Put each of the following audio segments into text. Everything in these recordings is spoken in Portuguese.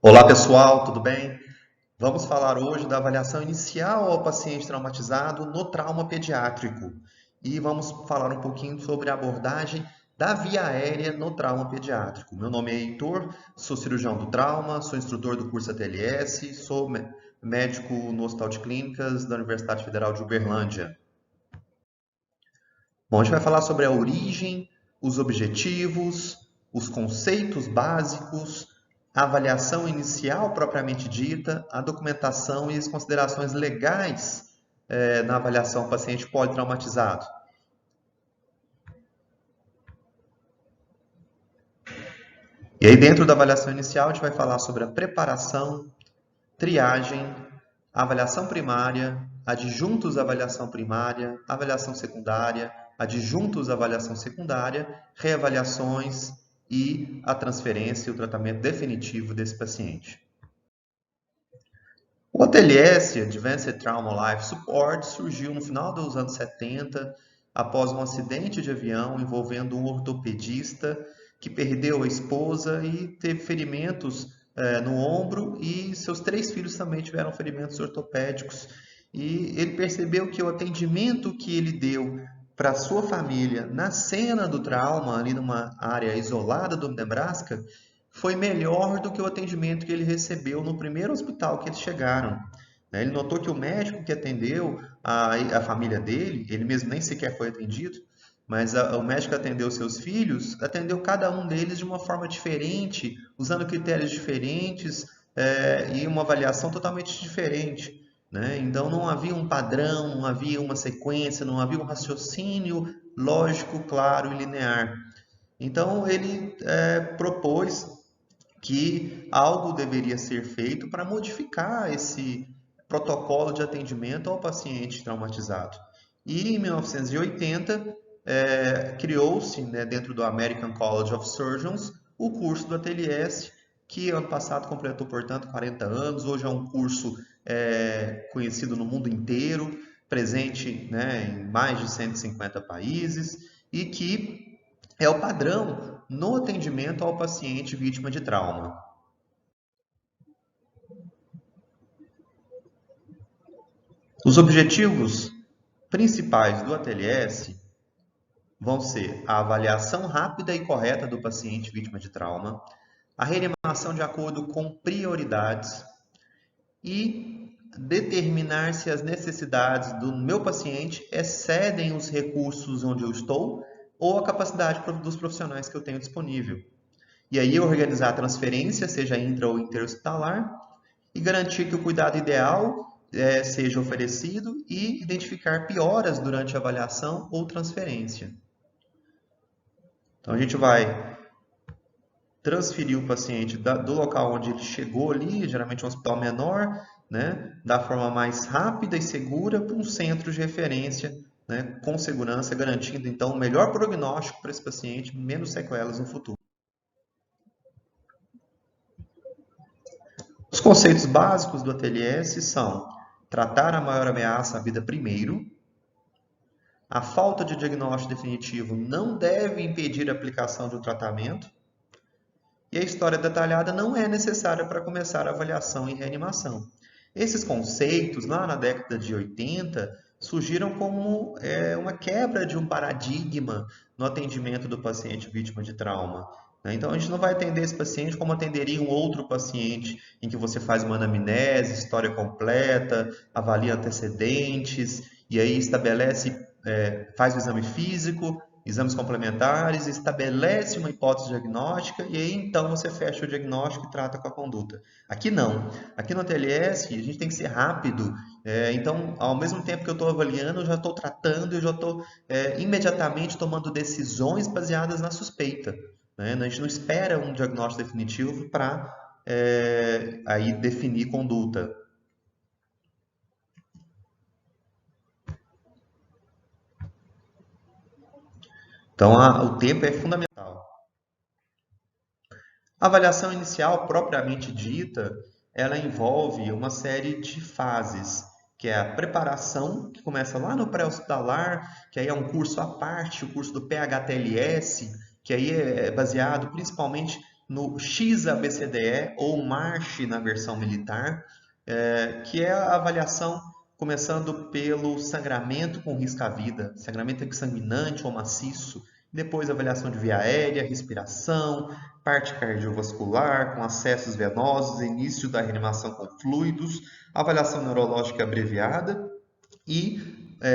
Olá pessoal, tudo bem? Vamos falar hoje da avaliação inicial ao paciente traumatizado no trauma pediátrico e vamos falar um pouquinho sobre a abordagem da via aérea no trauma pediátrico. Meu nome é Heitor, sou cirurgião do trauma, sou instrutor do curso ATLS, sou médico no Hospital de Clínicas da Universidade Federal de Uberlândia. Bom, a gente vai falar sobre a origem, os objetivos, os conceitos básicos, a avaliação inicial propriamente dita, a documentação e as considerações legais na avaliação do paciente politraumatizado. E aí, dentro da avaliação inicial, a gente vai falar sobre a preparação, triagem, avaliação primária, adjuntos à avaliação primária, avaliação secundária, adjuntos à avaliação secundária, reavaliações e a transferência e o tratamento definitivo desse paciente. O ATLS, Advanced Trauma Life Support, surgiu no final dos anos 70, após um acidente de avião envolvendo um ortopedista que perdeu a esposa e teve ferimentos no ombro, e seus 3 filhos também tiveram ferimentos ortopédicos. E ele percebeu que o atendimento que ele deu para sua família na cena do trauma, ali numa área isolada do Nebraska, foi melhor do que o atendimento que ele recebeu no primeiro hospital que eles chegaram. Ele notou que o médico que atendeu a família dele, ele mesmo nem sequer foi atendido, mas o médico que atendeu seus filhos, atendeu cada um deles de uma forma diferente, usando critérios diferentes e uma avaliação totalmente diferente. Então não havia um padrão, não havia uma sequência, não havia um raciocínio lógico, claro e linear. Então ele propôs que algo deveria ser feito para modificar esse protocolo de atendimento ao paciente traumatizado. E em 1980, criou-se, dentro do American College of Surgeons, o curso do ATLS, que ano passado completou, portanto, 40 anos. Hoje é um curso conhecido no mundo inteiro, presente, em mais de 150 países, e que é o padrão no atendimento ao paciente vítima de trauma. Os objetivos principais do ATLS vão ser a avaliação rápida e correta do paciente vítima de trauma, a reanimação de acordo com prioridades e determinar se as necessidades do meu paciente excedem os recursos onde eu estou ou a capacidade dos profissionais que eu tenho disponível. E aí organizar a transferência, seja intra ou interhospitalar, e garantir que o cuidado ideal seja oferecido e identificar pioras durante a avaliação ou transferência. Então a gente vai transferir o paciente do local onde ele chegou ali, geralmente um hospital menor, da forma mais rápida e segura para um centro de referência, com segurança, garantindo então o melhor prognóstico para esse paciente, menos sequelas no futuro. Os conceitos básicos do ATLS são tratar a maior ameaça à vida primeiro, a falta de diagnóstico definitivo não deve impedir a aplicação de um tratamento, e a história detalhada não é necessária para começar a avaliação e reanimação. Esses conceitos, lá na década de 80, surgiram como uma quebra de um paradigma no atendimento do paciente vítima de trauma. Então, a gente não vai atender esse paciente como atenderia um outro paciente, em que você faz uma anamnese, história completa, avalia antecedentes, e aí estabelece, faz o exame físico, exames complementares, estabelece uma hipótese diagnóstica e aí então você fecha o diagnóstico e trata com a conduta. Aqui não. Aqui no ATLS a gente tem que ser rápido. Então, ao mesmo tempo que eu estou avaliando, eu já estou tratando, eu já estou imediatamente tomando decisões baseadas na suspeita. A gente não espera um diagnóstico definitivo para aí definir conduta. Então, o tempo é fundamental. A avaliação inicial, propriamente dita, ela envolve uma série de fases, que é a preparação, que começa lá no pré-hospitalar, que aí é um curso à parte, o curso do PHTLS, que aí é baseado principalmente no XABCDE, ou MARCH na versão militar, que é a avaliação começando pelo sangramento com risco à vida, sangramento exsanguinante ou maciço, depois avaliação de via aérea, respiração, parte cardiovascular com acessos venosos, início da reanimação com fluidos, avaliação neurológica abreviada e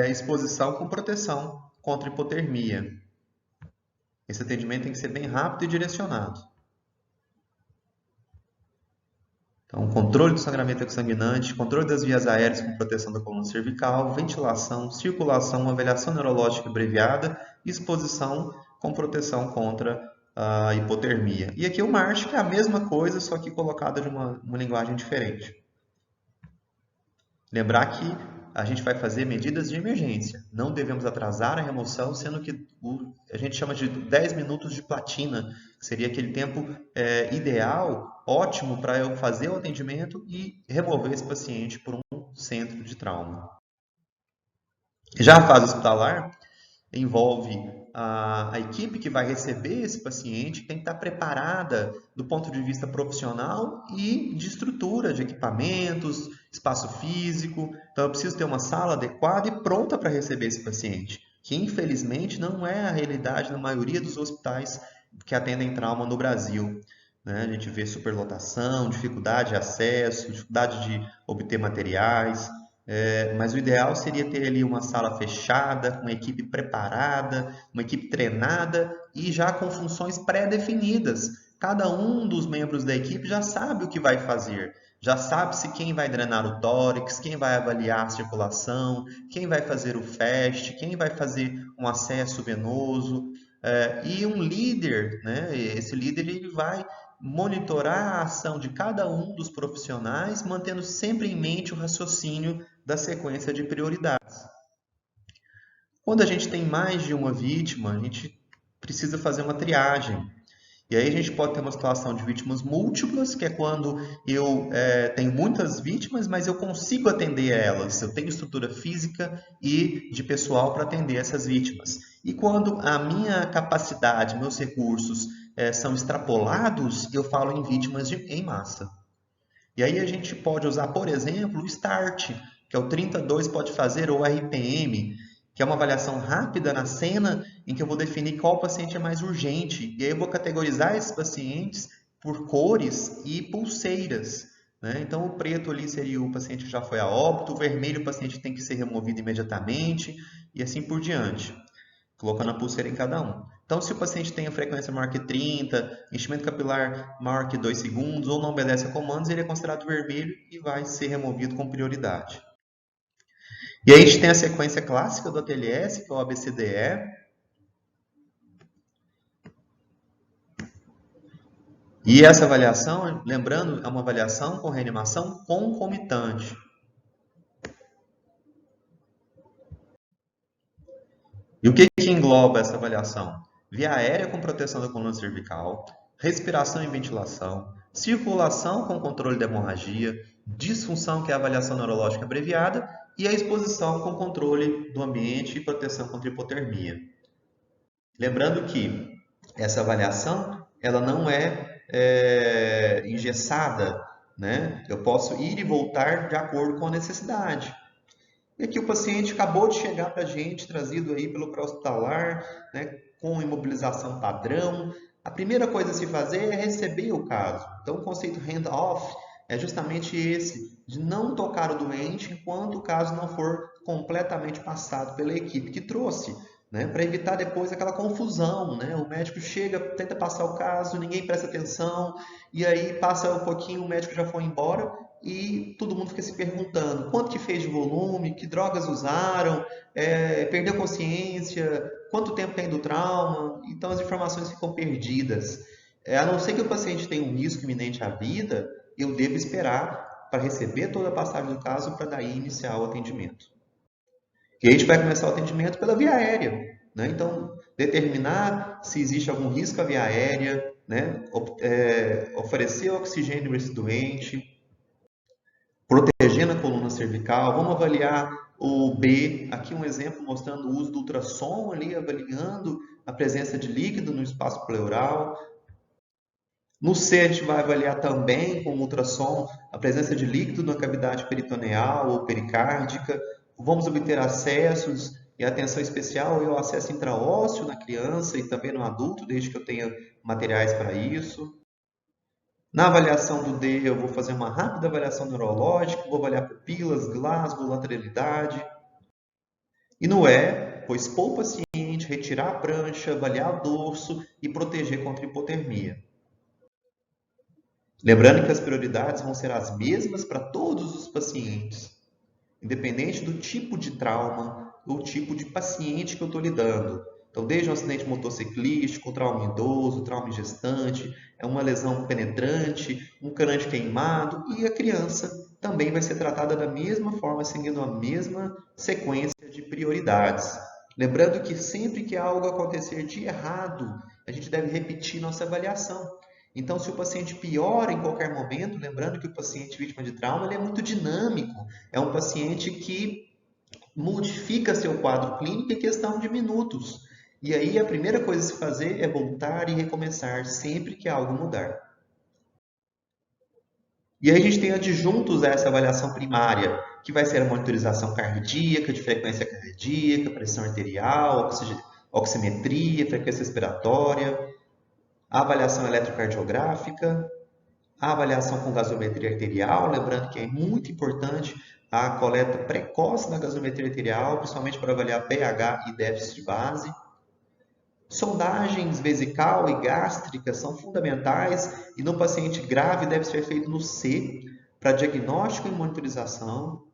exposição com proteção contra hipotermia. Esse atendimento tem que ser bem rápido e direcionado. Então, controle do sangramento exsanguinante, controle das vias aéreas com proteção da coluna cervical, ventilação, circulação, avaliação neurológica abreviada e exposição com proteção contra a hipotermia. E aqui o MARCH, que é a mesma coisa, só que colocada de uma linguagem diferente. Lembrar que a gente vai fazer medidas de emergência. Não devemos atrasar a remoção, sendo que a gente chama de 10 minutos de platina, que seria aquele tempo ideal, ótimo para eu fazer o atendimento e remover esse paciente por um centro de trauma. Já a fase hospitalar envolve a equipe que vai receber esse paciente, tem que estar preparada do ponto de vista profissional e de estrutura, de equipamentos, espaço físico. Então, eu preciso ter uma sala adequada e pronta para receber esse paciente, que infelizmente não é a realidade na maioria dos hospitais que atendem trauma no Brasil. A gente vê superlotação, dificuldade de acesso, dificuldade de obter materiais. Mas o ideal seria ter ali uma sala fechada, com uma equipe preparada, uma equipe treinada e já com funções pré-definidas. Cada um dos membros da equipe já sabe o que vai fazer, já sabe-se quem vai drenar o tórax, quem vai avaliar a circulação, quem vai fazer o FAST, quem vai fazer um acesso venoso. E um líder, esse líder ele vai monitorar a ação de cada um dos profissionais, mantendo sempre em mente o raciocínio da sequência de prioridades. Quando a gente tem mais de uma vítima, a gente precisa fazer uma triagem. E aí a gente pode ter uma situação de vítimas múltiplas, que é quando eu tenho muitas vítimas, mas eu consigo atender elas. Eu tenho estrutura física e de pessoal para atender essas vítimas. E quando a minha capacidade, meus recursos são extrapolados, eu falo em vítimas em massa. E aí a gente pode usar, por exemplo, o START, que é o 32 pode fazer, ou RPM, que é uma avaliação rápida na cena em que eu vou definir qual paciente é mais urgente. E aí eu vou categorizar esses pacientes por cores e pulseiras. Então, o preto ali seria o paciente que já foi a óbito, o vermelho o paciente tem que ser removido imediatamente e assim por diante, colocando a pulseira em cada um. Então, se o paciente tem a frequência maior que 30, enchimento capilar maior que 2 segundos ou não obedece a comandos, ele é considerado vermelho e vai ser removido com prioridade. E aí a gente tem a sequência clássica do ATLS, que é o ABCDE. E essa avaliação, lembrando, é uma avaliação com reanimação concomitante. E o que engloba essa avaliação? Via aérea com proteção da coluna cervical, respiração e ventilação, circulação com controle da hemorragia, disfunção, que é a avaliação neurológica abreviada, e a exposição com controle do ambiente e proteção contra hipotermia. Lembrando que essa avaliação ela não é engessada, Eu posso ir e voltar de acordo com a necessidade. E aqui o paciente acabou de chegar para a gente, trazido aí pelo pré-hospitalar, com imobilização padrão. A primeira coisa a se fazer é receber o caso. Então, o conceito hand-off é justamente esse, de não tocar o doente enquanto o caso não for completamente passado pela equipe que trouxe, para evitar depois aquela confusão. O médico chega, tenta passar o caso, ninguém presta atenção, e aí passa um pouquinho, o médico já foi embora, e todo mundo fica se perguntando quanto que fez de volume, que drogas usaram, perdeu consciência, quanto tempo tem do trauma. Então as informações ficam perdidas. A não ser que o paciente tenha um risco iminente à vida, eu devo esperar para receber toda a passagem do caso para daí iniciar o atendimento. E aí a gente vai começar o atendimento pela via aérea. Então, determinar se existe algum risco à via aérea, oferecer oxigênio para esse doente, protegendo a coluna cervical. Vamos avaliar o B, aqui um exemplo mostrando o uso do ultrassom ali, avaliando a presença de líquido no espaço pleural. No C, a gente vai avaliar também com ultrassom a presença de líquido na cavidade peritoneal ou pericárdica. Vamos obter acessos e atenção especial ao acesso intraósseo na criança e também no adulto, desde que eu tenha materiais para isso. Na avaliação do D, eu vou fazer uma rápida avaliação neurológica, vou avaliar pupilas, Glasgow, lateralidade. E no E, vou expor o paciente, retirar a prancha, avaliar o dorso e proteger contra hipotermia. Lembrando que as prioridades vão ser as mesmas para todos os pacientes, independente do tipo de trauma ou tipo de paciente que eu estou lidando. Então, desde um acidente motociclístico, trauma idoso, trauma em gestante, é uma lesão penetrante, um crânio queimado, e a criança também vai ser tratada da mesma forma, seguindo a mesma sequência de prioridades. Lembrando que sempre que algo acontecer de errado, a gente deve repetir nossa avaliação. Então, se o paciente piora em qualquer momento, lembrando que o paciente vítima de trauma ele é muito dinâmico, é um paciente que modifica seu quadro clínico em questão de minutos. E aí a primeira coisa a se fazer é voltar e recomeçar sempre que algo mudar. E aí a gente tem adjuntos a essa avaliação primária, que vai ser a monitorização cardíaca, de frequência cardíaca, pressão arterial, oximetria, frequência respiratória, a avaliação eletrocardiográfica, a avaliação com gasometria arterial, lembrando que é muito importante a coleta precoce da gasometria arterial, principalmente para avaliar pH e déficit de base. Sondagens vesical e gástrica são fundamentais e no paciente grave deve ser feito no C, para diagnóstico e monitorização.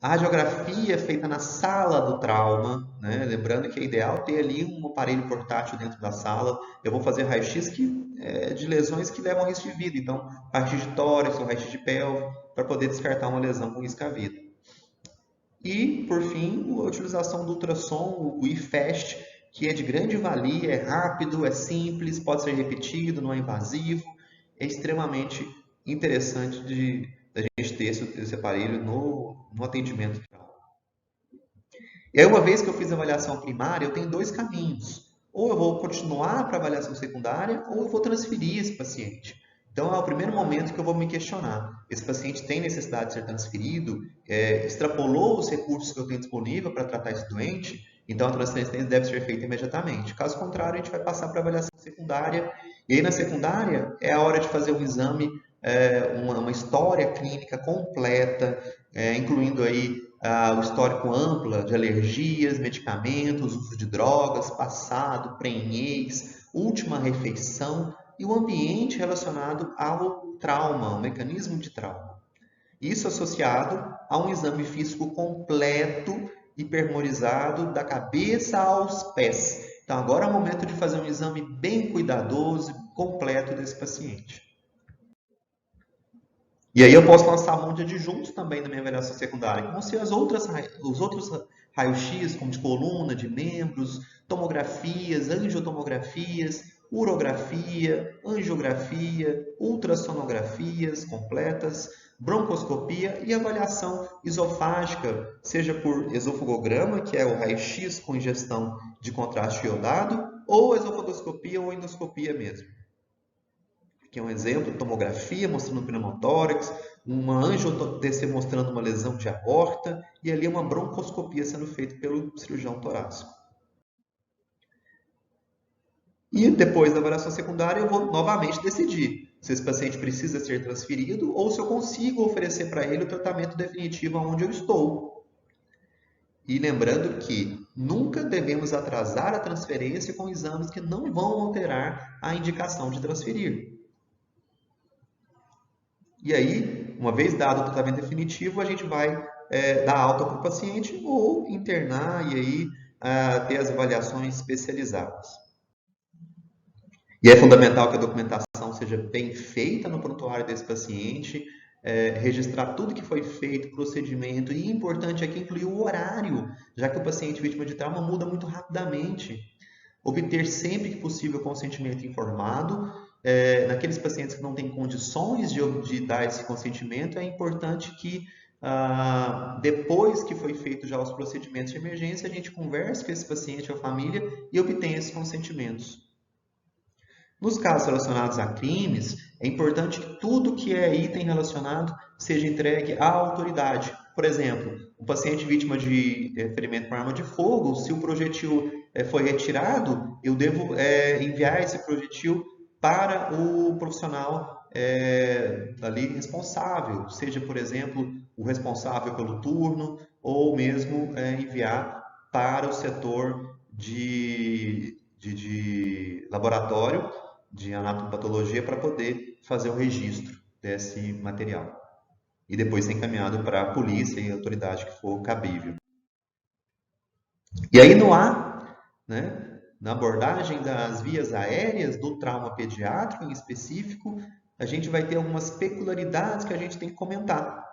A radiografia feita na sala do trauma, né? Lembrando que é ideal ter ali um aparelho portátil dentro da sala. Eu vou fazer raio-x de lesões que levam a risco de vida, então raio-x de tórax ou raio-x de pelve, para poder descartar uma lesão com risco à vida. E, por fim, a utilização do ultrassom, o IFAST, que é de grande valia, é rápido, é simples, pode ser repetido, não é invasivo, é extremamente interessante da gente ter esse aparelho no atendimento. E aí, uma vez que eu fiz a avaliação primária, eu tenho dois caminhos. Ou eu vou continuar para a avaliação secundária, ou eu vou transferir esse paciente. Então, é o primeiro momento que eu vou me questionar. Esse paciente tem necessidade de ser transferido? Extrapolou os recursos que eu tenho disponível para tratar esse doente? Então, a transferência deve ser feita imediatamente. Caso contrário, a gente vai passar para a avaliação secundária. E aí, na secundária, é a hora de fazer um exame, uma história clínica completa, incluindo aí o histórico amplo de alergias, medicamentos, uso de drogas, passado, prenhez, última refeição e o ambiente relacionado ao trauma, o mecanismo de trauma. Isso associado a um exame físico completo e pormenorizado da cabeça aos pés. Então agora é o momento de fazer um exame bem cuidadoso e completo desse paciente. E aí eu posso lançar a mão de adjuntos também na minha avaliação secundária, que vão ser os outros raios-x, como de coluna, de membros, tomografias, angiotomografias, urografia, angiografia, ultrassonografias completas, broncoscopia e avaliação esofágica, seja por esofagograma, que é o raio-x com ingestão de contraste iodado, ou esofagoscopia ou endoscopia mesmo. Aqui é um exemplo, tomografia mostrando um pneumotórax, uma angio-TC mostrando uma lesão de aorta e ali uma broncoscopia sendo feita pelo cirurgião torácico. E depois da avaliação secundária eu vou novamente decidir se esse paciente precisa ser transferido ou se eu consigo oferecer para ele o tratamento definitivo onde eu estou. E lembrando que nunca devemos atrasar a transferência com exames que não vão alterar a indicação de transferir. E aí, uma vez dado o tratamento definitivo, a gente vai dar alta para o paciente ou internar e aí ter as avaliações especializadas. E é fundamental que a documentação seja bem feita no prontuário desse paciente, registrar tudo que foi feito, procedimento, e importante aqui incluir o horário, já que o paciente vítima de trauma muda muito rapidamente. Obter sempre que possível consentimento informado. Naqueles pacientes que não têm condições de dar esse consentimento, é importante que depois que foi feito já os procedimentos de emergência, a gente converse com esse paciente, a família, e obtenha esses consentimentos. Nos casos relacionados a crimes, é importante que tudo que é item relacionado seja entregue à autoridade. Por exemplo, o paciente vítima de ferimento por arma de fogo, se o projetil foi retirado, eu devo enviar esse projetil para o profissional ali responsável, seja, por exemplo, o responsável pelo turno, ou mesmo enviar para o setor de laboratório de anatomopatologia para poder fazer o registro desse material. E depois ser encaminhado para a polícia e a autoridade que for cabível. E aí no A, né, na abordagem das vias aéreas do trauma pediátrico em específico, a gente vai ter algumas peculiaridades que a gente tem que comentar.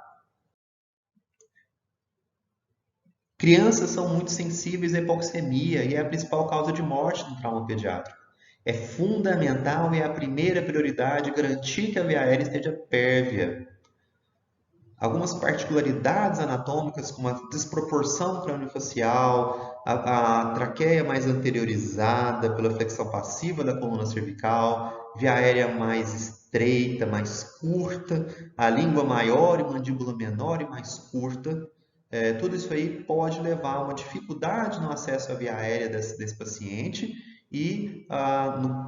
Crianças são muito sensíveis à hipoxemia e é a principal causa de morte no trauma pediátrico. É fundamental e é a primeira prioridade garantir que a via aérea esteja pérvia. Algumas particularidades anatômicas, como a desproporção craniofacial, a traqueia mais anteriorizada pela flexão passiva da coluna cervical, via aérea mais estreita, mais curta, a língua maior e mandíbula menor e mais curta. Tudo isso aí pode levar a uma dificuldade no acesso à via aérea desse paciente e,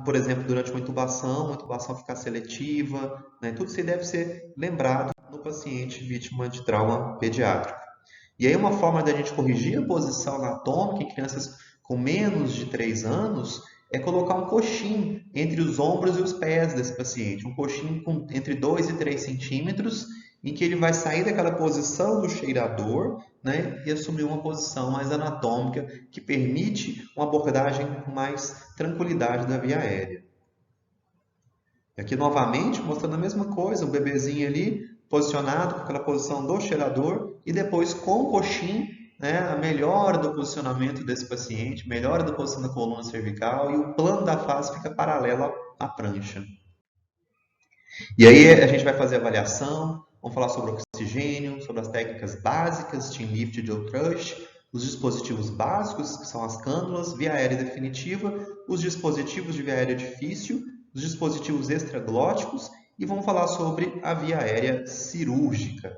por exemplo, durante uma intubação ficar seletiva, né? Tudo isso aí deve ser lembrado no paciente vítima de trauma pediátrico. E aí uma forma da gente corrigir a posição anatômica em crianças com menos de 3 anos é colocar um coxim entre os ombros e os pés desse paciente, um coxim entre 2 e 3 centímetros, em que ele vai sair daquela posição do cheirador, né, e assumir uma posição mais anatômica que permite uma abordagem com mais tranquilidade da via aérea. Aqui novamente mostrando a mesma coisa, o bebezinho ali posicionado com aquela posição do cheirador e depois com o coxim, né, a melhora do posicionamento desse paciente, melhora da posição da coluna cervical e o plano da face fica paralelo à prancha. E aí a gente vai fazer a avaliação, vamos falar sobre oxigênio, sobre as técnicas básicas, Team Lift e Joe Trust, os dispositivos básicos, que são as cânulas, via aérea definitiva, os dispositivos de via aérea difícil, os dispositivos extraglóticos e vamos falar sobre a via aérea cirúrgica.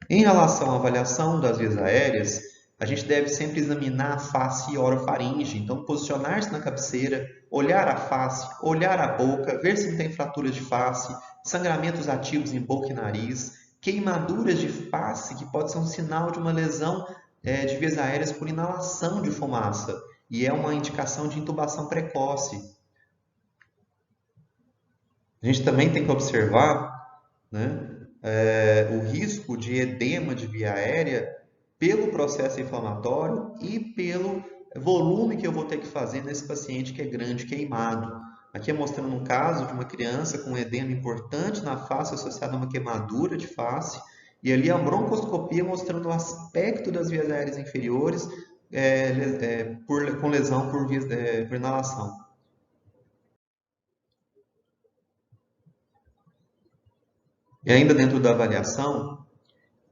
Em relação à avaliação das vias aéreas, a gente deve sempre examinar a face e orofaringe. Então, posicionar-se na cabeceira, olhar a face, olhar a boca, ver se não tem fraturas de face, sangramentos ativos em boca e nariz, queimaduras de face, que pode ser um sinal de uma lesão de vias aéreas por inalação de fumaça. E é uma indicação de intubação precoce. A gente também tem que observar, né, o risco de edema de via aérea pelo processo inflamatório e pelo volume que eu vou ter que fazer nesse paciente que é grande, queimado. Aqui é mostrando um caso de uma criança com edema importante na face associado a uma queimadura de face, e ali a broncoscopia mostrando o aspecto das vias aéreas inferiores com lesão por inalação. E ainda dentro da avaliação,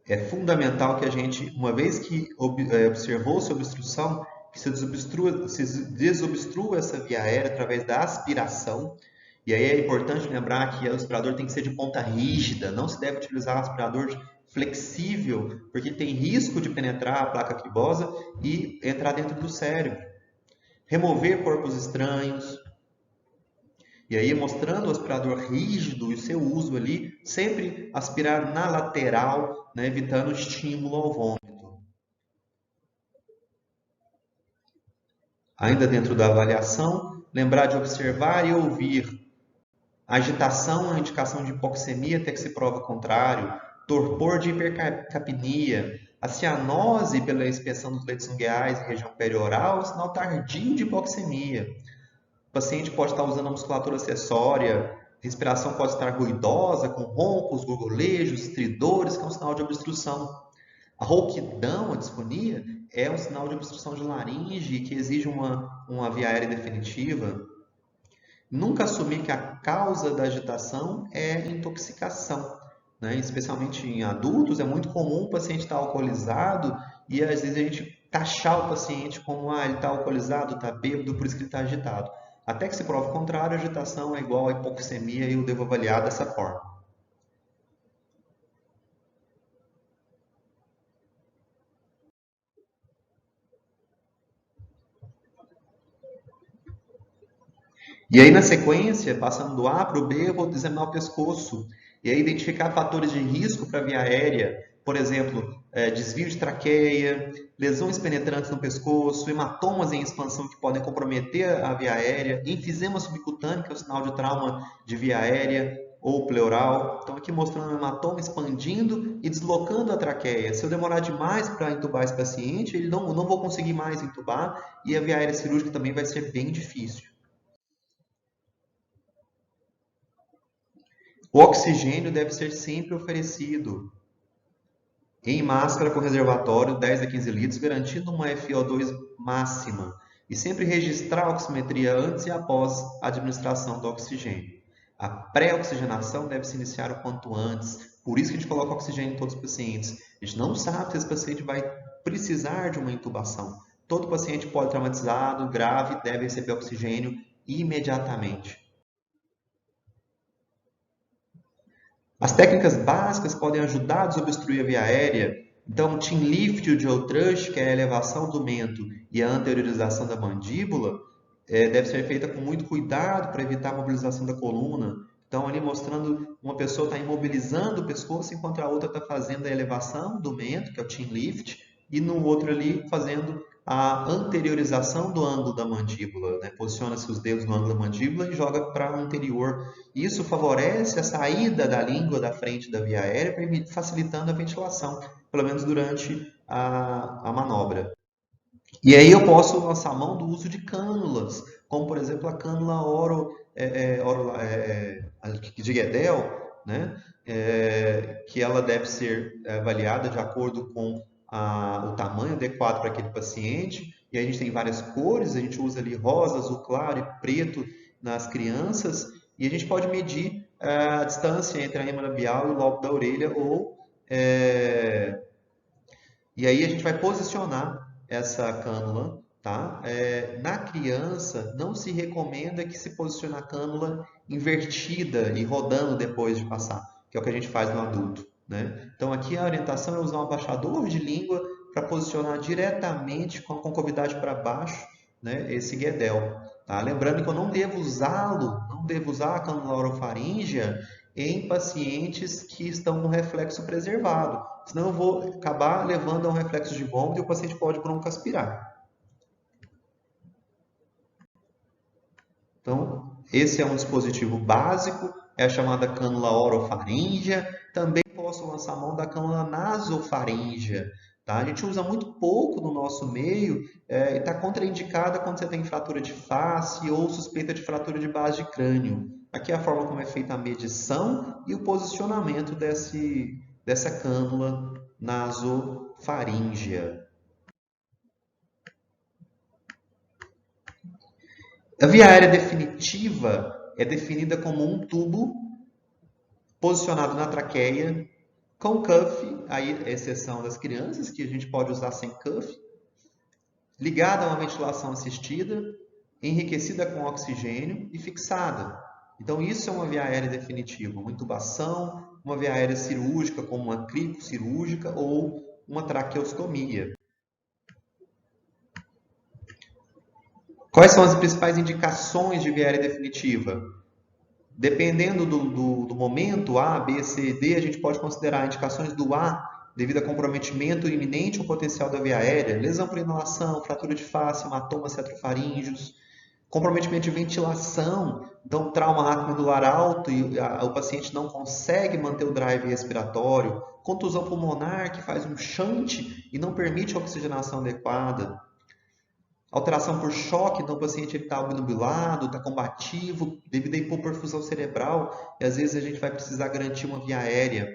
é fundamental que a gente, uma vez que observou-se a obstrução, que se desobstrua essa via aérea através da aspiração. E aí é importante lembrar que o aspirador tem que ser de ponta rígida, não se deve utilizar aspirador flexível, porque ele tem risco de penetrar a placa cribosa e entrar dentro do cérebro. Remover corpos estranhos. E aí, mostrando o aspirador rígido e o seu uso ali, sempre aspirar na lateral, né, evitando estímulo ao vômito. Ainda dentro da avaliação, lembrar de observar e ouvir. Agitação é indicação de hipoxemia até que se prova o contrário. Torpor de hipercapnia. A cianose pela inspeção dos leitos ungueais em região perioral é sinal tardio de hipoxemia. O paciente pode estar usando a musculatura acessória, a respiração pode estar ruidosa, com roncos, gorgolejos, estridores, que é um sinal de obstrução. A rouquidão, a disfonia, é um sinal de obstrução de laringe que exige uma via aérea definitiva. Nunca assumir que a causa da agitação é intoxicação, né? Especialmente em adultos, é muito comum o paciente estar alcoolizado e às vezes a gente taxar o paciente como ele está alcoolizado, está bêbado, por isso que ele está agitado. Até que se prove o contrário, a agitação é igual à hipoxemia e eu devo avaliar dessa forma. E aí, na sequência, passando do A para o B, eu vou examinar o pescoço. E aí, identificar fatores de risco para a via aérea. Por exemplo, desvio de traqueia, lesões penetrantes no pescoço, hematomas em expansão que podem comprometer a via aérea, enfisema subcutâneo, que é o sinal de trauma de via aérea ou pleural. Então, aqui mostrando o hematoma expandindo e deslocando a traqueia. Se eu demorar demais para entubar esse paciente, eu não vou conseguir mais entubar e a via aérea cirúrgica também vai ser bem difícil. O oxigênio deve ser sempre oferecido em máscara com reservatório 10 a 15 litros, garantindo uma FiO2 máxima. E sempre registrar a oximetria antes e após a administração do oxigênio. A pré-oxigenação deve se iniciar o quanto antes. Por isso que a gente coloca oxigênio em todos os pacientes. A gente não sabe se esse paciente vai precisar de uma intubação. Todo paciente politraumatizado, grave, deve receber oxigênio imediatamente. As técnicas básicas podem ajudar a desobstruir a via aérea. Então, o chin lift e o jaw thrust, que é a elevação do mento e a anteriorização da mandíbula, deve ser feita com muito cuidado para evitar a mobilização da coluna. Então, ali mostrando uma pessoa está imobilizando o pescoço, enquanto a outra está fazendo a elevação do mento, que é o chin lift, e no outro ali fazendo a anteriorização do ângulo da mandíbula, né? Posiciona-se os dedos no ângulo da mandíbula e joga para o anterior. Isso favorece a saída da língua da frente da via aérea, facilitando a ventilação, pelo menos durante a manobra. E aí eu posso lançar a mão do uso de cânulas, como por exemplo a cânula de Guedel, né? Que ela deve ser avaliada de acordo com o tamanho adequado para aquele paciente. E a gente tem várias cores, a gente usa ali rosa, azul claro e preto nas crianças. E a gente pode medir a distância entre a rema labial e o lobo da orelha e aí a gente vai posicionar essa cânula, tá? Na criança, não se recomenda que se posicione a cânula invertida e rodando depois de passar, que é o que a gente faz no adulto, né? Então aqui a orientação é usar um abaixador de língua para posicionar diretamente com a concavidade para baixo, né? Esse guedel, tá? Lembrando que eu não devo não devo usar a cânula orofaríngea em pacientes que estão com reflexo preservado. Senão eu vou acabar levando a um reflexo de vômito e o paciente pode broncoaspirar. Então, esse é um dispositivo básico, é a chamada cânula orofaríngea. Também posso lançar a mão da cânula nasofaríngea. Tá? A gente usa muito pouco no nosso meio e está contraindicada quando você tem fratura de face ou suspeita de fratura de base de crânio. Aqui é a forma como é feita a medição e o posicionamento dessa cânula nasofaríngea. A via aérea definitiva é definida como um tubo posicionado na traqueia com cuff, aí a exceção das crianças, que a gente pode usar sem cuff, ligada a uma ventilação assistida, enriquecida com oxigênio e fixada. Então, isso é uma via aérea definitiva, uma intubação, uma via aérea cirúrgica, como uma cripocirúrgica ou uma traqueostomia. Quais são as principais indicações de via aérea definitiva? Dependendo do momento, A, B, C, D, a gente pode considerar indicações do A devido a comprometimento iminente ou potencial da via aérea, lesão por inalação, fratura de face, hematoma cetrofaríngeos, comprometimento de ventilação, então trauma atriomedular alto e o paciente não consegue manter o drive respiratório, contusão pulmonar que faz um shunt e não permite a oxigenação adequada, alteração por choque, então o paciente está obnubilado, está combativo, devido à hipoperfusão cerebral, e às vezes a gente vai precisar garantir uma via aérea.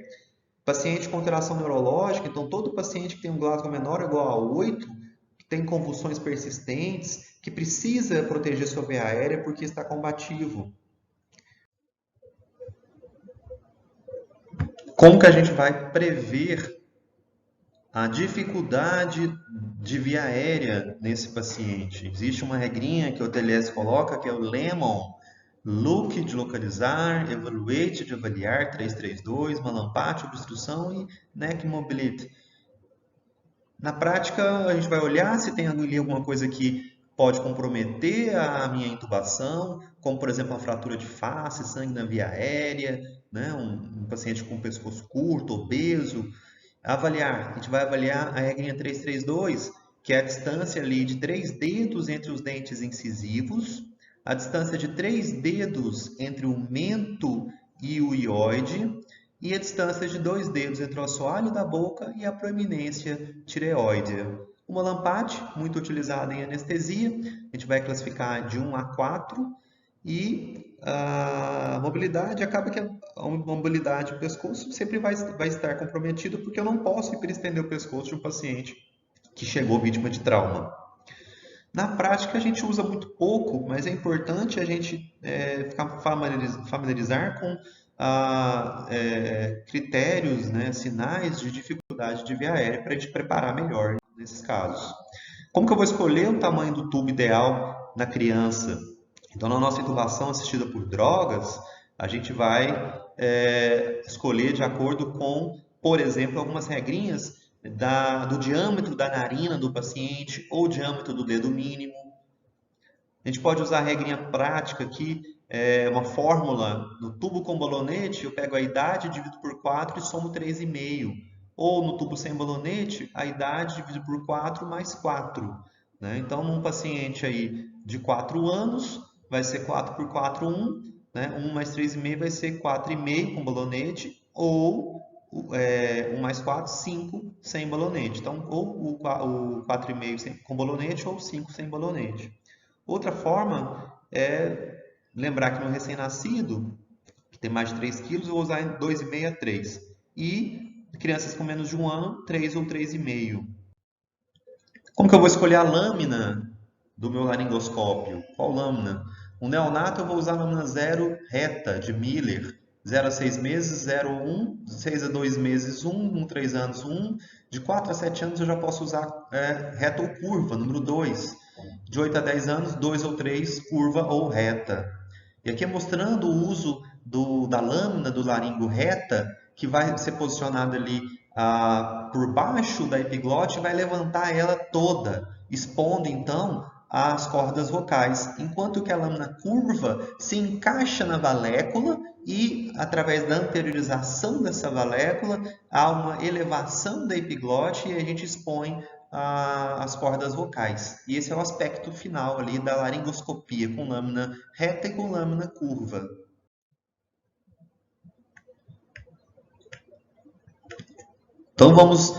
Paciente com alteração neurológica, então todo paciente que tem um Glasgow menor ou igual a 8, que tem convulsões persistentes, que precisa proteger sua via aérea porque está combativo. Como que a gente vai prever A dificuldade de via aérea nesse paciente. Existe uma regrinha que o TLS coloca, que é o Lemon, Look de localizar, Evaluate de avaliar, 332, Malampate, obstrução e Neck Mobility. Na prática, a gente vai olhar se tem ali alguma coisa que pode comprometer a minha intubação, como por exemplo a fratura de face, sangue na via aérea, né? Um paciente com pescoço curto, obeso. Avaliar, a gente vai avaliar a regrinha 332, que é a distância ali de 3 dedos entre os dentes incisivos, a distância de 3 dedos entre o mento e o ióide, e a distância de 2 dedos entre o assoalho da boca e a proeminência tireoidea. Uma lampate, muito utilizada em anestesia, a gente vai classificar de 1 a 4, e a mobilidade, acaba que a mobilidade do pescoço sempre vai estar comprometida, porque eu não posso hiperestender o pescoço de um paciente que chegou vítima de trauma. Na prática, a gente usa muito pouco, mas é importante a gente familiarizar com critérios, né, sinais de dificuldade de via aérea para a gente preparar melhor nesses casos. Como que eu vou escolher o tamanho do tubo ideal na criança? Então, na nossa intubação assistida por drogas, a gente vai escolher de acordo com, por exemplo, algumas regrinhas do diâmetro da narina do paciente ou diâmetro do dedo mínimo. A gente pode usar a regrinha prática aqui, uma fórmula no tubo com balonete, eu pego a idade, divido por 4 e somo 3,5. Ou no tubo sem balonete, a idade dividido por 4 mais 4. Né? Então, num paciente aí de 4 anos, vai ser 4 por 4, 1. Né? 1 mais 3,5 vai ser 4,5 com balonete, ou 1 mais 4, 5 sem balonete. Então, ou o 4,5 com balonete, ou 5 sem balonete. Outra forma é lembrar que no recém-nascido, que tem mais de 3 quilos, eu vou usar 2,5 a 3. E crianças com menos de 1 ano, 3 ou 3,5. Como que eu vou escolher a lâmina do meu laringoscópio? Qual lâmina? O neonato eu vou usar a lâmina 0 reta, de Miller. 0 a 6 meses, 0 a 1, 6 a 2 meses, 1, 3 anos, 1. De 4 a 7 anos eu já posso usar reta ou curva, número 2. De 8 a 10 anos, 2 ou 3, curva ou reta. E aqui é mostrando o uso da lâmina do laringo reta, que vai ser posicionada ali por baixo da epiglote e vai levantar ela toda, expondo então as cordas vocais, enquanto que a lâmina curva se encaixa na valécula e, através da anteriorização dessa valécula, há uma elevação da epiglote e a gente expõe as cordas vocais. E esse é o aspecto final ali da laringoscopia, com lâmina reta e com lâmina curva. Então vamos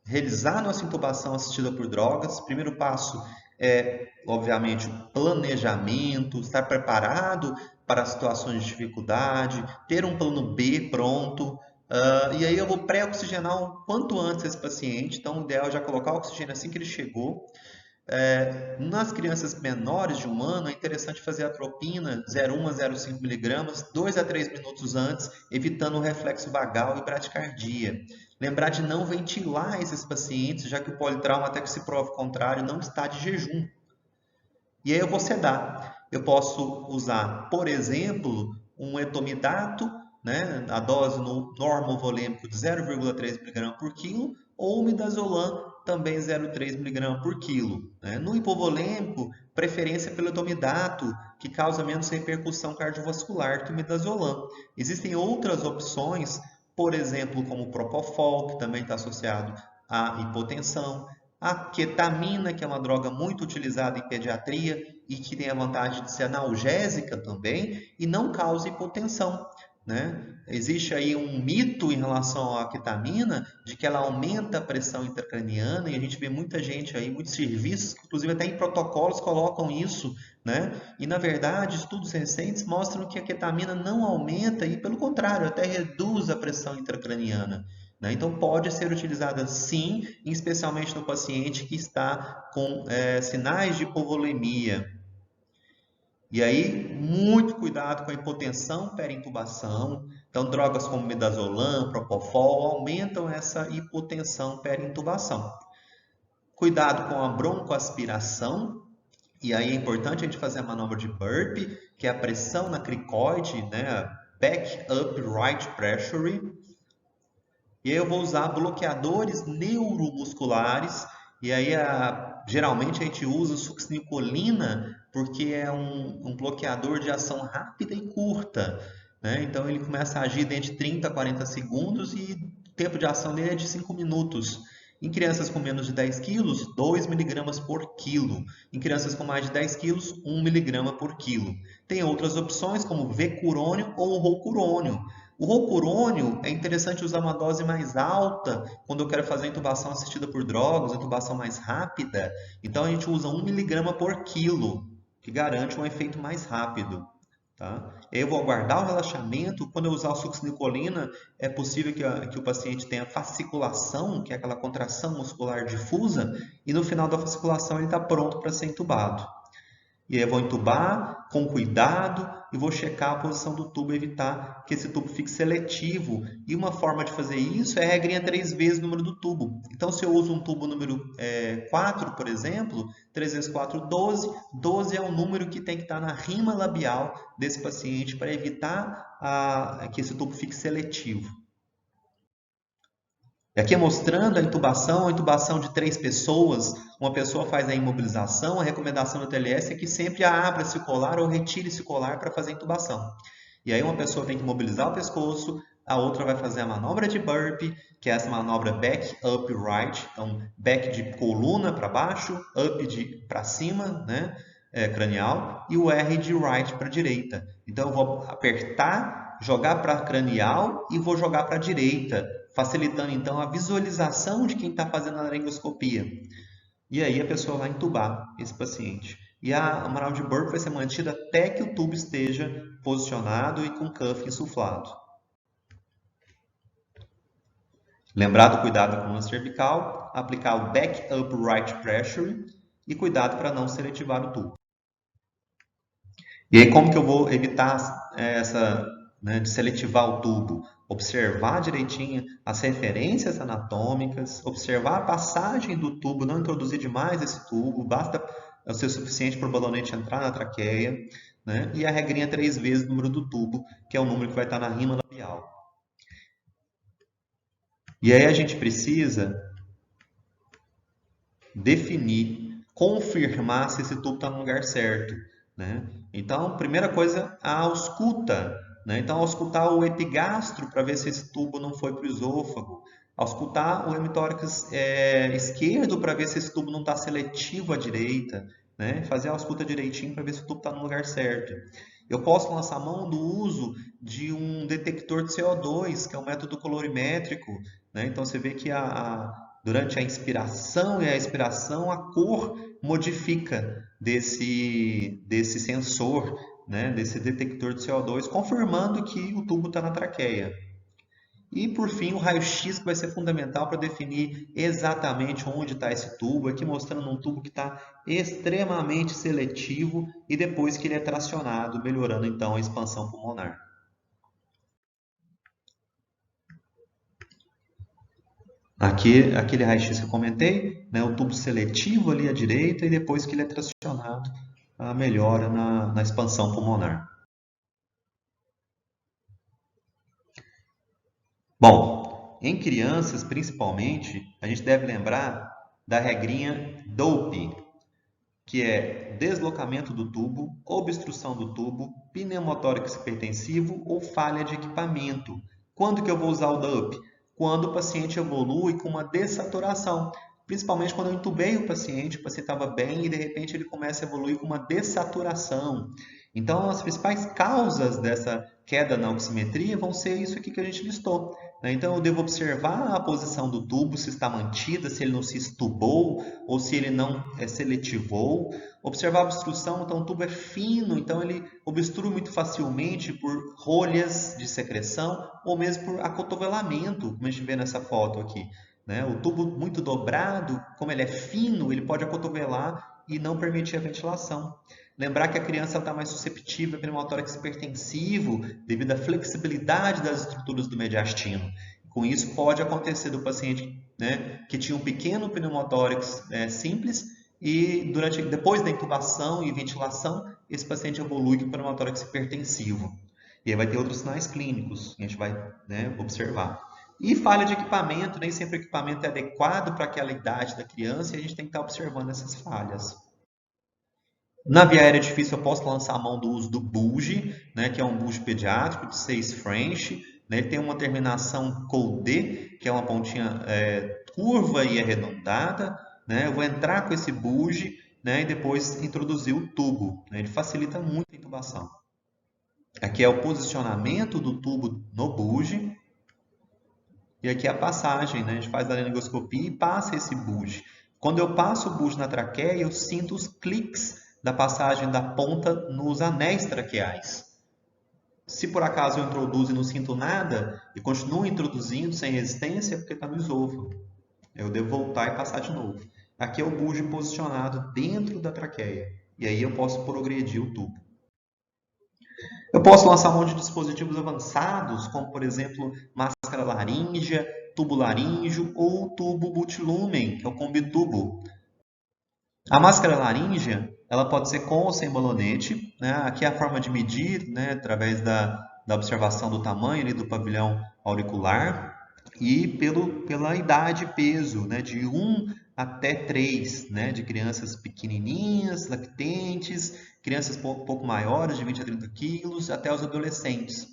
realizar nossa intubação assistida por drogas. Primeiro passo é, obviamente, o planejamento, estar preparado para situações de dificuldade, ter um plano B pronto. E aí eu vou pré-oxigenar o quanto antes esse paciente. Então, o ideal é já colocar o oxigênio assim que ele chegou. Nas crianças menores de 1 ano, é interessante fazer a atropina 0,1 a 0,5 miligramas, 2 a 3 minutos antes, evitando o reflexo vagal e bradicardia. Lembrar de não ventilar esses pacientes, já que o politrauma, até que se prove o contrário, não está de jejum. E aí eu vou sedar. Eu posso usar, por exemplo, um etomidato, né, a dose no normovolêmico de 0,3 mg por quilo, ou midazolam, também 0,3 mg por quilo. Né? No hipovolêmico, preferência pelo etomidato, que causa menos repercussão cardiovascular que o midazolam. Existem outras opções, por exemplo, como o propofol, que também está associado à hipotensão, a ketamina, que é uma droga muito utilizada em pediatria e que tem a vantagem de ser analgésica também e não causa hipotensão. Né? Existe aí um mito em relação à ketamina de que ela aumenta a pressão intracraniana e a gente vê muita gente aí, muitos serviços, inclusive até em protocolos colocam isso, né? E na verdade estudos recentes mostram que a ketamina não aumenta e pelo contrário, até reduz a pressão intracraniana. Né? Então pode ser utilizada sim, especialmente no paciente que está com sinais de hipovolemia. E aí, muito cuidado com a hipotensão perintubação. Então, drogas como midazolam, propofol aumentam essa hipotensão perintubação. Cuidado com a broncoaspiração. E aí é importante a gente fazer a manobra de burpee, que é a pressão na cricoide, né? Back up right pressure. E aí eu vou usar bloqueadores neuromusculares. E aí, geralmente a gente usa succinilcolina porque é um bloqueador de ação rápida e curta, né? Então ele começa a agir dentro de 30 a 40 segundos e o tempo de ação dele é de 5 minutos. Em crianças com menos de 10 quilos, 2 miligramas por quilo. Em crianças com mais de 10 quilos, 1 miligrama por quilo. Tem outras opções como vecurônio ou roucurônio. O roucurônio é interessante usar uma dose mais alta quando eu quero fazer intubação assistida por drogas, intubação mais rápida. Então a gente usa 1 miligrama por quilo, que garante um efeito mais rápido. Tá? Eu vou aguardar o relaxamento. Quando eu usar o succinilcolina, é possível que o paciente tenha fasciculação, que é aquela contração muscular difusa, e no final da fasciculação ele está pronto para ser intubado. E aí eu vou entubar com cuidado e vou checar a posição do tubo, evitar que esse tubo fique seletivo. E uma forma de fazer isso é a regrinha 3 vezes o número do tubo. Então, se eu uso um tubo número 4, por exemplo, 3 vezes 4, 12. 12 é o número que tem que estar na rima labial desse paciente para evitar que esse tubo fique seletivo. E aqui é mostrando a intubação de 3 pessoas. Uma pessoa faz a imobilização, a recomendação do TLS é que sempre abra esse colar ou retire esse colar para fazer a intubação. E aí uma pessoa tem que imobilizar o pescoço, a outra vai fazer a manobra de burpee, que é essa manobra back up right, então back de coluna para baixo, up de para cima, né, cranial, e o R de right para direita. Então eu vou apertar, jogar para cranial e vou jogar para a direita, facilitando então a visualização de quem está fazendo a laringoscopia. E aí a pessoa vai entubar esse paciente. E a manobra de burpee vai ser mantida até que o tubo esteja posicionado e com o cuff insuflado. Lembrar do cuidado com a coluna cervical, aplicar o back up right pressure e cuidado para não seletivar o tubo. E aí como que eu vou evitar de seletivar o tubo? Observar direitinho as referências anatômicas, observar a passagem do tubo, não introduzir demais esse tubo, basta ser suficiente para o balonete entrar na traqueia, né? E a regrinha 3 vezes o número do tubo, que é o número que vai estar na rima labial. E aí a gente precisa definir, confirmar se esse tubo está no lugar certo, né? Então, primeira coisa, a ausculta, né? Então, auscultar o epigastro para ver se esse tubo não foi para o esôfago. Auscultar o hemitórax esquerdo para ver se esse tubo não está seletivo à direita, né? Fazer a ausculta direitinho para ver se o tubo está no lugar certo. Eu posso lançar a mão do uso de um detector de CO2, que é um método colorimétrico, né? Então, você vê que durante a inspiração e a expiração, a cor modifica desse sensor, né, desse detector de CO2, confirmando que o tubo está na traqueia. E, por fim, o raio-x, que vai ser fundamental para definir exatamente onde está esse tubo. Aqui mostrando um tubo que está extremamente seletivo e depois que ele é tracionado, melhorando então a expansão pulmonar. Aqui, aquele raio-x que eu comentei, né, o tubo seletivo ali à direita e depois que ele é tracionado, a melhora na expansão pulmonar. Bom, em crianças principalmente, a gente deve lembrar da regrinha DOPE, que é deslocamento do tubo, obstrução do tubo, pneumotórax hipertensivo ou falha de equipamento. Quando que eu vou usar o DOPE? Quando o paciente evolui com uma dessaturação. Principalmente quando eu intubei o paciente estava bem e de repente ele começa a evoluir com uma dessaturação. Então, as principais causas dessa queda na oximetria vão ser isso aqui que a gente listou. Então, eu devo observar a posição do tubo, se está mantida, se ele não se estubou ou se ele não seletivou. Observar a obstrução, então o tubo é fino, então ele obstrui muito facilmente por rolhas de secreção ou mesmo por acotovelamento, como a gente vê nessa foto aqui. O tubo muito dobrado, como ele é fino, ele pode acotovelar e não permitir a ventilação. Lembrar que a criança está mais susceptível a pneumotórax hipertensivo devido à flexibilidade das estruturas do mediastino. Com isso, pode acontecer do paciente, né, que tinha um pequeno pneumotórax simples e depois da intubação e ventilação, esse paciente evolui com o pneumotórax hipertensivo. E aí vai ter outros sinais clínicos que a gente vai, né, observar. E falha de equipamento, nem sempre o equipamento é adequado para aquela idade da criança e a gente tem que estar observando essas falhas. Na via aérea difícil, eu posso lançar a mão do uso do bulge, né, que é um bulge pediátrico de 6 French. Né, ele tem uma terminação Cold, que é uma pontinha curva e arredondada. Né, eu vou entrar com esse bulge, né, e depois introduzir o tubo. Né, ele facilita muito a intubação. Aqui é o posicionamento do tubo no bulge. E aqui é a passagem, né? A gente faz a laringoscopia e passa esse bulge. Quando eu passo o bulge na traqueia, eu sinto os cliques da passagem da ponta nos anéis traqueais. Se por acaso eu introduzo e não sinto nada, e continuo introduzindo sem resistência, é porque está no esôfago. Eu devo voltar e passar de novo. Aqui é o bulge posicionado dentro da traqueia. E aí eu posso progredir o tubo. Eu posso lançar um monte de dispositivos avançados, como por exemplo, máscara laríngea, tubo laríngeo ou tubo multilumen, que é o combitubo. A máscara laríngea, ela pode ser com ou sem balonete, né? Aqui é a forma de medir, né? Através da observação do tamanho ali do pavilhão auricular e pela idade e peso, né? De 1 até 3, né? De crianças pequenininhas, lactentes, crianças pouco maiores, de 20 a 30 quilos, até os adolescentes.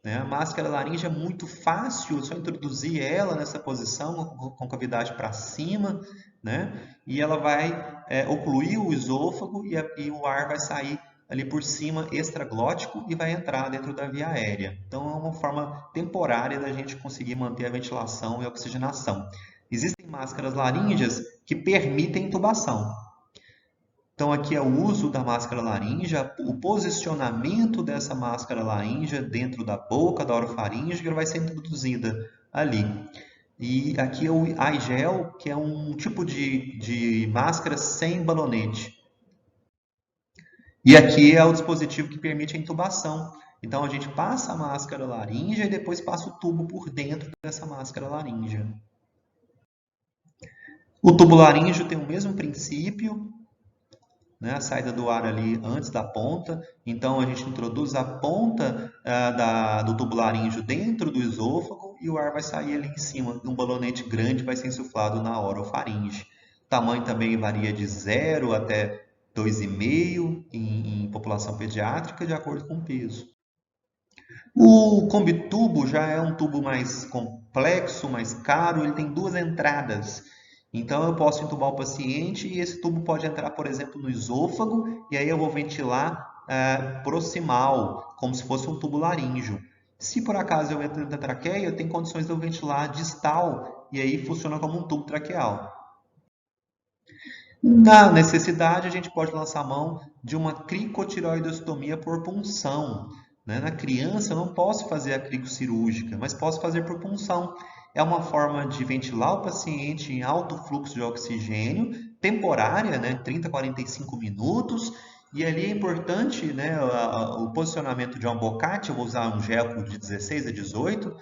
Né? A máscara laríngea é muito fácil, é só introduzir ela nessa posição, com cavidade para cima, né? E ela vai ocluir o esôfago e o ar vai sair ali por cima extraglótico e vai entrar dentro da via aérea. Então, é uma forma temporária da gente conseguir manter a ventilação e a oxigenação. Existem máscaras laríngeas que permitem intubação. Então, aqui é o uso da máscara laríngea, o posicionamento dessa máscara laríngea dentro da boca, da orofaringe, que vai ser introduzida ali. E aqui é o iGel, que é um tipo de máscara sem balonete. E aqui é o dispositivo que permite a intubação. Então, a gente passa a máscara laríngea e depois passa o tubo por dentro dessa máscara laríngea. O tubo laríngeo tem o mesmo princípio, né, a saída do ar ali antes da ponta. Então, a gente introduz a ponta do tubo laríngeo dentro do esôfago e o ar vai sair ali em cima. Um balonete grande vai ser insuflado na orofaringe. O tamanho também varia de 0 até 2,5 em população pediátrica, de acordo com o peso. O combitubo já é um tubo mais complexo, mais caro, ele tem 2 entradas. Então, eu posso entubar o paciente e esse tubo pode entrar, por exemplo, no esôfago, e aí eu vou ventilar proximal, como se fosse um tubo laríngeo. Se por acaso eu entro dentro da traqueia, eu tenho condições de eu ventilar distal, e aí funciona como um tubo traqueal. Na necessidade, a gente pode lançar a mão de uma cricotireoidostomia por punção. Né? Na criança, eu não posso fazer a cricocirúrgica, mas posso fazer por punção. É uma forma de ventilar o paciente em alto fluxo de oxigênio, temporária, né? 30 a 45 minutos. E ali é importante, né, o posicionamento de um bocate. Eu vou usar um gel de 16 a 18,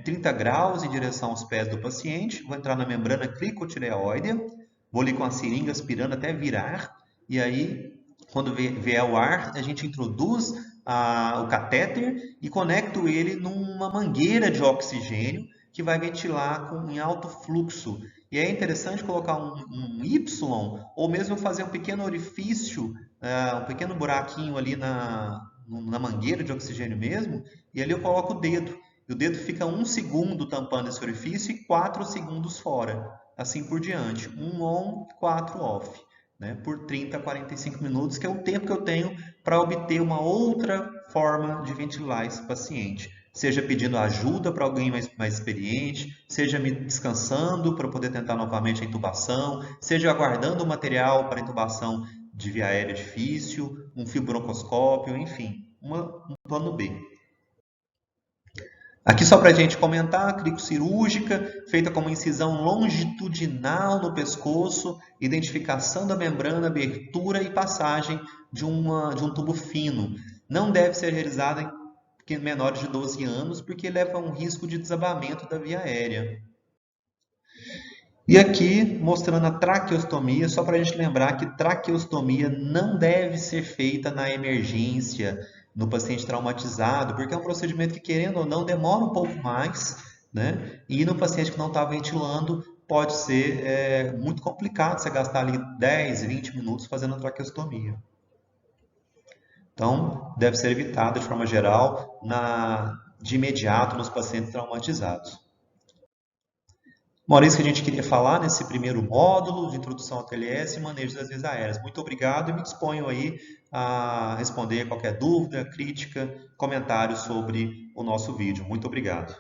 30 graus em direção aos pés do paciente. Vou entrar na membrana cricotireoidea. Vou ali com a seringa aspirando até virar, e aí, quando vier o ar, a gente introduz o catéter e conecto ele numa mangueira de oxigênio que vai ventilar em alto fluxo. E é interessante colocar um Y, ou mesmo fazer um pequeno orifício, um pequeno buraquinho ali na mangueira de oxigênio mesmo, e ali eu coloco o dedo. E o dedo fica 1 segundo tampando esse orifício e 4 segundos fora. Assim por diante, 1 on, 4 off, né? Por 30 a 45 minutos, que é o tempo que eu tenho para obter uma outra forma de ventilar esse paciente. Seja pedindo ajuda para alguém mais experiente, seja me descansando para poder tentar novamente a intubação, seja aguardando o material para intubação de via aérea difícil, um fio broncoscópio, enfim, um plano B. Aqui só para a gente comentar, cricocirúrgica, feita com uma incisão longitudinal no pescoço, identificação da membrana, abertura e passagem de um tubo fino. Não deve ser realizada em menores de 12 anos, porque leva a um risco de desabamento da via aérea. E aqui, mostrando a traqueostomia, só para a gente lembrar que traqueostomia não deve ser feita na emergência, no paciente traumatizado, porque é um procedimento que, querendo ou não, demora um pouco mais, né? E no paciente que não está ventilando, pode ser muito complicado você gastar ali 10, 20 minutos fazendo a traqueostomia. Então, deve ser evitada de forma geral, de imediato, nos pacientes traumatizados. Bom, era isso que a gente queria falar nesse primeiro módulo de introdução ao TLS e manejo das vias aéreas. Muito obrigado e me disponho aí a responder qualquer dúvida, crítica, comentário sobre o nosso vídeo. Muito obrigado.